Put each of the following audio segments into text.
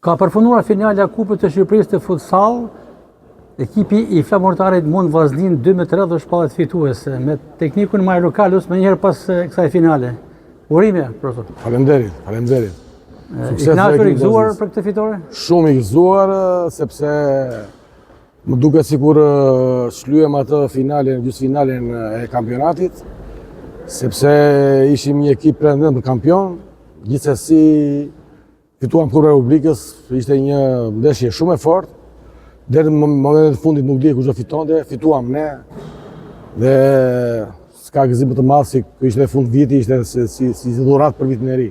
Ka përfunduar finala Kupës të Shqipërisë të futsal. Ekipi i flamurtarit Mund Vaznin 2-3 dhe shpallet fituese me teknikun Majro Kalus më njëherë pas kësaj finale. Urime, profesor. Faleminderit. I kënaqur, i gëzuar për këtë fitore? Shumë i gëzuar, sepse më duket sikur shlyem atë finalen, gjysmëfinalen e kampionatit, sepse ishim një ekip pretendent për kampion, gjithsesi fituam Kupën e Republikës, ishte një ndeshje shumë e fortë. Deri në momentin e fundit nuk di kush do fitonte, fituam ne. Dhe s'ka gëzim më të madh se ky ishte fund viti, ishte si dhuratë për vitin e ri,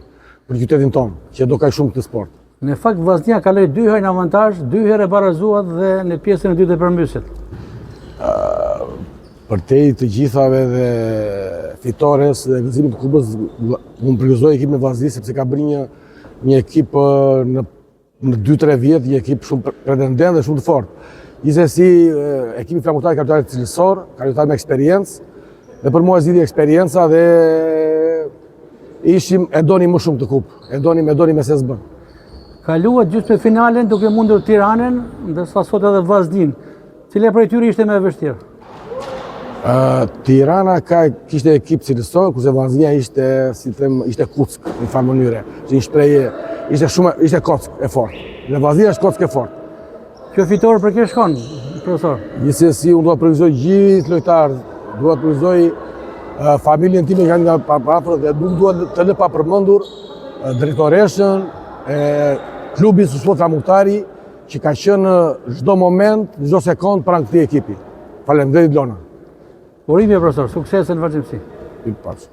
për qytetin tonë, që do kaq shumë këtë sport. Në fakt Vaznia kaloi 2 herë në avantazh, 2 herë e barazuat dhe në pjesën e dytë e përmbyset. Për te të gjithave dhe fitores dhe gëzimit të Kupës, unë përgëzoj ekipin e Vazhnisë sepse ka bërë një ekip në 2-3 vjet, një ekip shumë pretendent dhe shumë të fortë. Gjithsesi, ekipi flamurtar ka lojtar cilësor, ka lojtar me eksperiencë, dhe për mua zgjidhi eksperienca dhe e donim më shumë të Kupë, e donim me SSB. Kaluat gjysmëfinalen duke mundur Tiranën, ndërsa sot edhe Vaznin. Cila prej tyre ishte më e vështirë? Tirana kishte ekip cilësor, kurse Vaznia ishte kuck në një farë mënyre. Një shprehje, ishte kock e fortë. Dhe Vaznia është kock e fortë. Kjo fitore për kë shkon, profesor? Gjithsesi, unë dua të përgëzoj gjithë lojtarët, dua të përgëzoj familjen time që janë nga afër dhe nuk dua të lë pa përmendur drejtoreshën e klubit Sport Flamurtari që ka qenë çdo moment, çdo sekond pranë këtij ekipi. Faleminderit Lona. Urime, profesor, sukses në vazhdimsi. Faleminderit.